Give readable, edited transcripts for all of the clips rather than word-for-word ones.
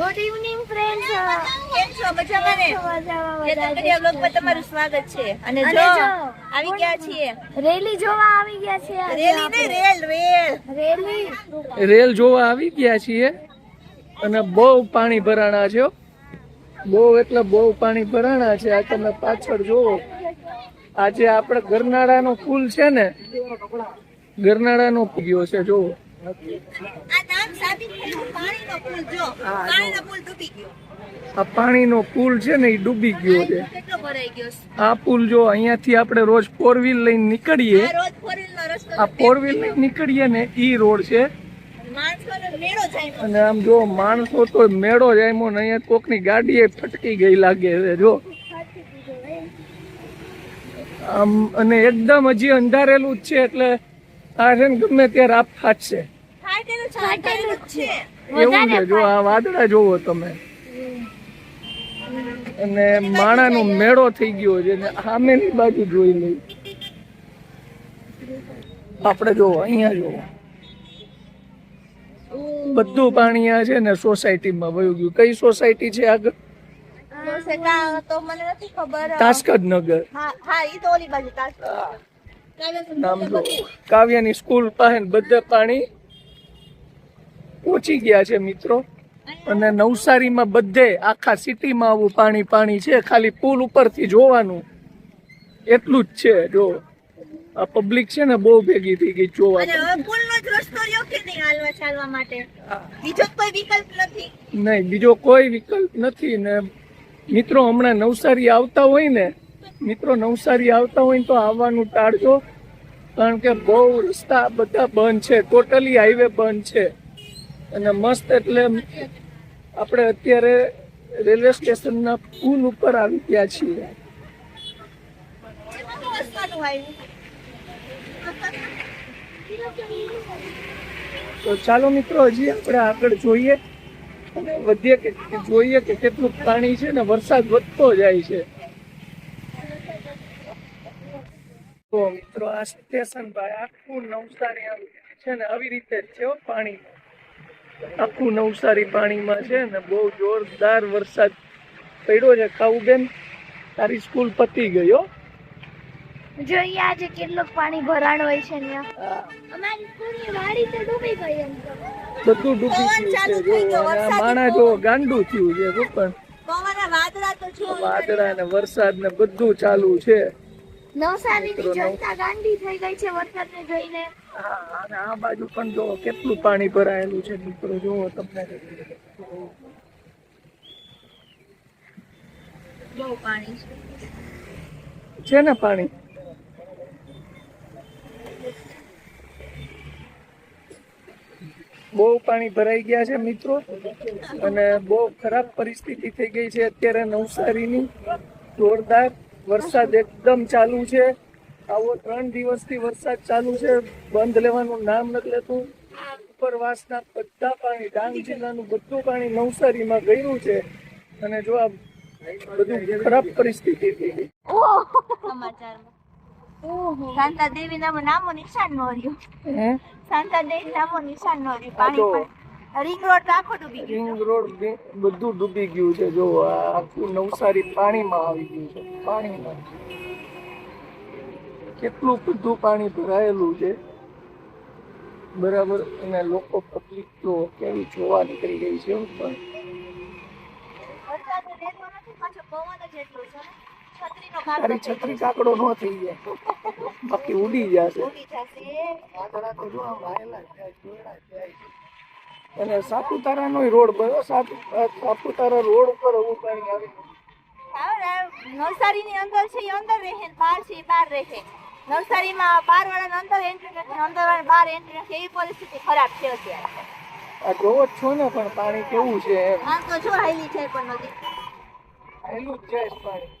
Good evening friends. કેમ છો? મજામાં ને? વ્લોગમાં તમારું સ્વાગત છે. અને જો આવી ગયા છીએ રેલી જોવા આવી ગયા છે. રેલી ને રેલ જોવા આવી ગયા છીએ અને બહુ પાણી ભરાણા છે. બહુ એટલે બહુ પાણી ભરાણા છે. આ તમે પાછળ જોવો. આજે આપણે ગરનાળાનો પુલ છે ને, ગરનાળાનો ગયો છે. જોવો આ નામ સાબિત થયું. પાણીનો પુલ જો. પાણીનો પુલ ડૂબી ગયો. આ પાણીનો પુલ છે ને એ ડૂબી ગયો છે. કેટલો ભરાઈ ગયો છે. આ પુલ જો અહીંયાથી આપણે રોજ 4 વ્હીલ લઈને નીકળીએ. આ રોજ 4 વ્હીલ નો રસ્તો. આ 4 વ્હીલ લઈને નીકળીએ ને ઈ રોડ છે. માણસોનો મેળો જાય. અને આમ જો માણસો તો મેળો જાયમો ને અહીંયા કોકની ગાડી ફટકી ગઈ લાગે છે. જો આમ અને એકદમ હજી અંધારેલું જ છે એટલે આ છે ને ગમે ત્યારે આપ ફાટશે ફાટેલું છે. એવું છે. જો આ વાદળા જોવો તમે. અને માણાનો મેળો થઈ ગયો છે ને સામેની બાજુ જોઈ લઈ. આપણે જોવો અહીંયા જોવો બધું પાણી આ છે ને સોસાયટીમાં વયું ગયું. કઈ સોસાયટી છે આગળ? તો મને નથી ખબર. તાસ્કદ નગર. હા ઈ તો ઓલી બાજુ તાસ્કદ. નામ જો કાવ્યાની સ્કૂલ પાસે બધે પાણી પહોંચી ગયા છે મિત્રો. અને નવસારીમાં બધે આખા સિટીમાં આવું પાણી પાણી છે. ખાલી પુલ ઉપરથી જોવાનું એટલું જ છે. જો આ પબ્લિક છે ને બહુ ભેગી થઈ ગઈ જોવા. અને હવે પુલનો જ રસ્તો રહ્યો કે નહીં હાલવા ચાલવા માટે? બીજો કોઈ વિકલ્પ નથી. નહીં, બીજો કોઈ વિકલ્પ નથી. ને મિત્રો હમણાં નવસારી આવતા હોય ને તો આવવાનું ટાળજો. કારણ કે બહુ રસ્તા બધા બંધ છે. ટોટલી હાઈવે બંધ છે. અને મસ્ત એટલે આપણે અત્યારે રેલવે સ્ટેશનના પુલ ઉપર આવી ગયા છીએ. તો ચાલો મિત્રો હજી આપણે આગળ જોઈએ અને વધીએ કે જોઈએ કે કેટલું પાણી છે ને વરસાદ વધતો જાય છે. તો મિત્રો આ સ્ટેશન ભાઈ આખું નવસારી છે ને આવી રીતે જ છે. પાણી આખું નવસારી પાણીમાં છે ને બહુ જોરદાર વરસાદ પડ્યો છે. ખાવું તારી સ્કૂલ પતી ગયો. જોઈએ આજે કેટલું પાણી ભરાણ હોય છે ને. અમારી સ્કૂલની વાડી તો ડૂબી ગઈ એમ તો. બધું ડૂબી ગયું છે. જો અને આ માણા જો ગાંડું થયું છે. શું પણ વાદળા ને વરસાદ ને બધું ચાલુ છે. નવસારીની જનતા ગાંડી થઈ ગઈ છે વરસાદને જોઈને. અને આ બાજુ પણ જો કેટલું પાણી ભરાયેલું છે મિત્રો. જોવો તમને બહુ પાણી છે ને પાણી. બહુ પાણી ભરાઈ ગયા છે મિત્રો. અને બહુ ખરાબ પરિસ્થિતિ થઈ ગઈ છે અત્યારે નવસારીની. જોરદાર વરસાદ એકદમ ચાલુ છે. આવો 3 દિવસથી વરસાદ ચાલુ છે. બંધ લેવાનું નામ નથી લેતું. ઉપરવાસના બધા પાણી, ડાંગ જિલ્લાનું બધું પાણી નવસારીમાં ગયું છે. અને જો આ બધું ખરાબ પરિસ્થિતિ થઈ ગઈ. શાંતા દેવી નામો નિશાન નો રહ્યું. શાંતા દેવી નામો નિશાન નો રહ્યું. પાણી રિંગ રોડ આખો ડૂબી ગયો. રિંગ રોડ બધું ડૂબી ગયું છે. જો આખું નવસારી પાણીમાં આવી ગયું છે. પાણીમાં કેટલું બધું પાણી ભરાયેલું છે બરાબર. અને લોકો પબ્લિક તો કેવી જોવા નીકળી ગઈ છે. પણ તારી છત્રી કાકડો ન થઈ જાય બાકી ઉડી જશે. અને સાપુતારાનો રોડ બનો. સાપુતારા રોડ ઉપર આવું પાણી આવી. નવસારી ની અંદર છે એ અંદર રહે, બહાર છે એ બહાર રહે. નવસારીમાં બહાર વાળા અંદર એન્ટ્રી નથી, અંદર વાળા બહાર એન્ટ્રી નથી. એવી પરિસ્થિતિ ખરાબ છે અત્યારે. આ જોવો છો ને પણ પાણી કેવું છે એમ. આમ તો જો હાઈલી છે પણ નદી હાઈલું જ જાય પાણી.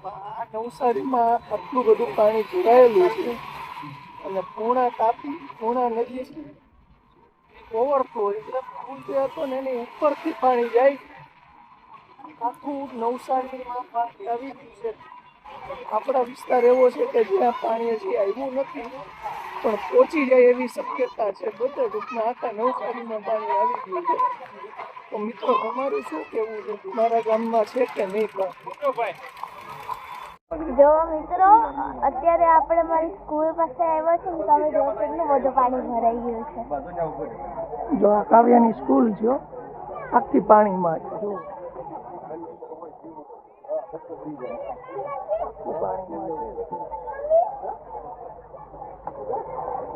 આ નવસારીમાં આટલું બધું પાણી ભરાયેલું છે. અને પૂર્ણા નદી ઓવરફ્લો એટલે પુલ જે હતો ને એની ઉપરથી પાણી જાય. આખું નવસારીમાં પાણી આવી ગયું છે. આપણા વિસ્તાર એવો છે કે જ્યાં પાણી હજી આવ્યું નથી. પણ પહોંચી જાય એવી શક્યતા છે. બધે ટૂંકમાં આખા નવસારીમાં પાણી આવી ગયું છે. તો મિત્રો તમારું શું કેવું છે? તમારા ગામમાં છે કે નહીં? જો મિત્રો અત્યારે આપણે મારી સ્કૂલ પાસે આવ્યા છે ને તમે જો કેટલું બધું પાણી ભરાઈ ગયું છે. જો આ કાવ્યાની સ્કૂલ છે હો. આખી પાણીમાં છે. જો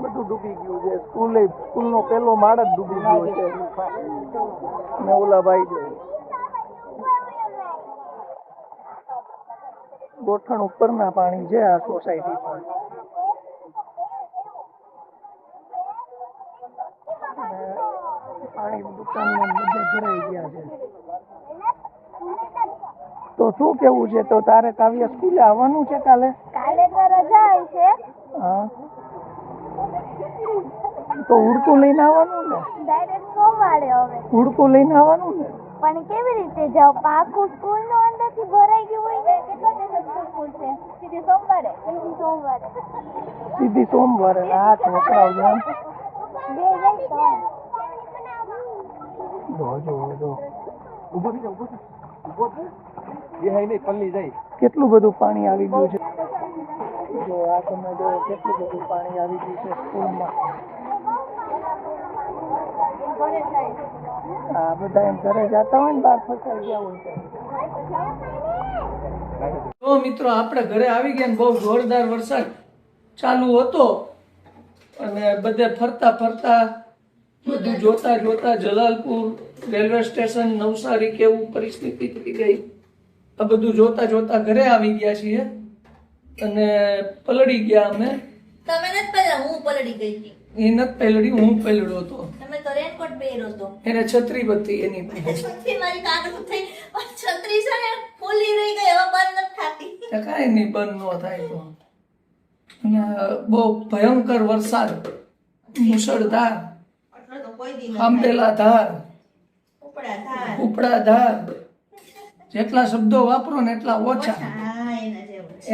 બધું ડૂબી ગયું છે. સ્કૂલનો પેલો માળ જ ડૂબી ગયો છે. ને ઓલા ભાઈ જો ગોઠણ ઉપરના પાણી છે આ સોસાયટીમાં. પાણી દુકાનમાં બધે ભરાઈ ગયા છે. તો શું કેવું છે? તો તારે કાવ્ય સ્કૂલે આવવાનું છે કાલે? કાલે તો રજા છે. હા, તો હુડકું લઈને આવવાનું ને? ડાયરેક્ટ સોમવારે હવે. હુડકું લઈને આવવાનું ને? પણ કેવી રીતે જાવ? પાકું સ્કૂલ નો અંદરથી ભરાઈ ગયું હોય ને? કેટલા દિવસ સ્કૂલ છે? સીધી સોમવારે. સીધી સોમવારે. હા, છોકરાઓ જો કેટલું બધું પાણી આવી ગયું છે. જો આ તમે જો કેટલું બધું પાણી આવી ગયું છે સ્કૂલમાં. હા, બધા એમ ઘરે જતા હોય ને બહાર ફસાઈ ગયા હોય છે. તો મિત્રો આપણે ઘરે આવી ગયા ને બહુ જોરદાર વરસાદ ચાલુ હતો અને બધે ફરતા ફરતા બધું જોતા જલાલપુર રેલવે સ્ટેશન નવસારી કેવું પરિસ્થિતિ થઈ ગઈ આ બધું જોતા ઘરે આવી ગયા છીએ અને પલળી ગયા અમે. તમે નથી પહેલા, હું પલળી ગઈ હતી. એ નથી પલળી, હું પલળ્યો હતો. તમે તો રેનકોટ પહેર્યો હતો. એને છત્રી બધી એની છત્રી મારી કાઢું થઈ, છત્રી છે ને ફૂલી રહી ગઈ, હવે બંધ નથી થતી. કાંઈ નહીં, બંધ ન થાય તો. અને બહુ ભયંકર વરસાદ, મુસળધાર, આંબેલા ધાર, ઉપડા ધાર, જેટલા શબ્દો વાપરો ને એટલા ઓછા.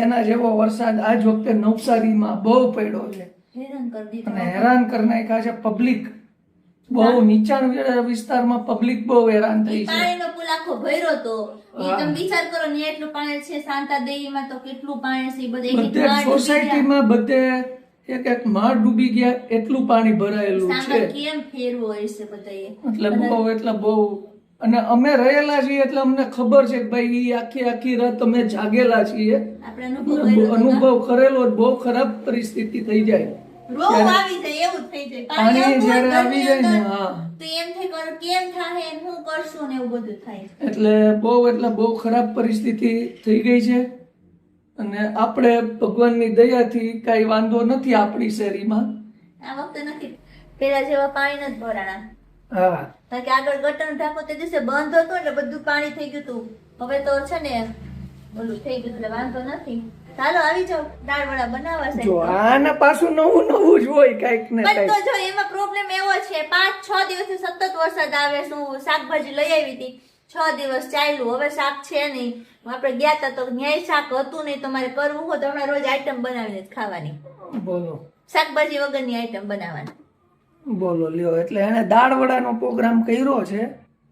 એના જેવો વરસાદ આજ વખતે નવસારીમાં બહુ પડ્યો છે અને હેરાન કરી નાખ્યા છે પબ્લિક. બહુ નીચાણ વિસ્તારમાં પબ્લિક બહુ હેરાન થઈ છે. પાણીનો પુલ આખો ભર્યો તો તમે વિચાર કરો ને, એટલું પાણી છે. શાંતાદેવીમાં તો કેટલું પાણી છે. બધે સોસાયટીમાં બધે એક માળ ડૂબી ગયા એટલું પાણી ભરાયેલું છે. કેમ ફેરવો હોય છે બધાએ, એટલે બહુ અને અમે રહેલા છીએ એટલે અમને ખબર છે કે ભાઈ આખી રાત અમે જાગેલા છીએ. અનુભવ કરેલો. બહુ ખરાબ પરિસ્થિતિ થઈ જાય. રોગ આવી જાય એવું થઈ જાય. પાણી જ્યારે આવી જાય ને, હા, તો એમ થઈ કરો કેમ થાય, હું કરશું ને એવું બધું થાય. એટલે બહુ ખરાબ પરિસ્થિતિ થઈ ગઈ છે અને આપણે ભગવાનની દયાથી કઈ વાંધો નથી આપણી શેરીમાં આ વખતે. નથી પેલા જેવા પાણી નથી ભરાણા. હા, કારણ કે આગળ ગટરનો ઢાંકો તે દિવસે બંધ હતો એટલે બધું પાણી થઈ ગયું હતું. હવે તો છે ને ઓલું થઈ ગયું એટલે વાંધો નથી. ચાલો આવી જાઓ, દાળ વડા બનાવવા છે. જો આના પાછું નવું જ હોય કઈક ને પણ તો કઈક. જો એમાં પ્રોબ્લેમ એવો છે, 5-6 દિવસથી સતત વરસાદ આવે. શું શાકભાજી લઈ આવી હતી, 6 દિવસ ચાલ્યું, હવે શાક છે નહીં. આપણે ગયા તા તો ન્યાય શાક હતું નહીં. તમારે કરવું હોય તો હમણાં રોજ આઈટમ બનાવીને જ ખાવાની. બોલો, શાકભાજી વગરની આઈટમ બનાવવાની. બોલો લ્યો. એટલે એને દાળ વડાનો પ્રોગ્રામ કર્યો છે.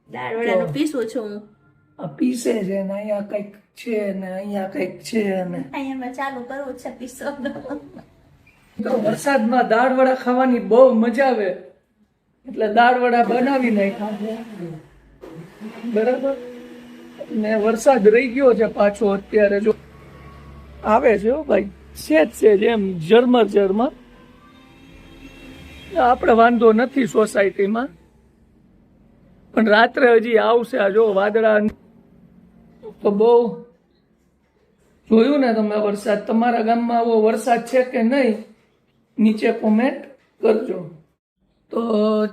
દાળ વડાનું પીસું છું હું. આ પીસે છે ને અહીંયા કઈક છે ને અહીંયા કઈક છે ને અહીંયા ચાલુ કરવું છે પીસવાનું. તો વરસાદમાં દાળ વડા ખાવાની બહુ મજા આવે એટલે દાળ વડા બનાવી નાખ્યા છે. બરાબર. ને વરસાદ રહી ગયો છે પાછો. અત્યારે જો આવે છે ભાઈ, છે જેમ ઝરમર. આપણે વાંધો નથી સોસાયટીમાં, પણ રાત્રે હજી આવશે. આ જો વાદળા તો બહુ જોયું ને તમે વરસાદ. તમારા ગામમાં આવો વરસાદ છે કે નહીં નીચે કોમેન્ટ કરજો. તો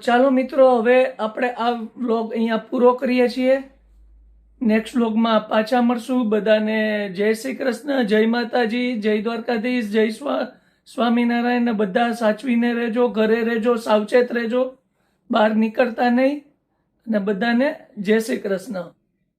ચાલો મિત્રો, હવે આપણે આ વ્લોગ અહીંયા પૂરો કરીએ છીએ. નેક્સ્ટ વ્લોગમાં પાછા મળશું. બધાને જય શ્રી કૃષ્ણ, જય માતાજી, જય દ્વારકાધીશ, જય સ્વામિનારાયણ. ને બધા સાચવીને રહેજો, ઘરે રહેજો, સાવચેત રહેજો, બહાર નીકળતા નહીં. અને બધાને જય શ્રી કૃષ્ણ.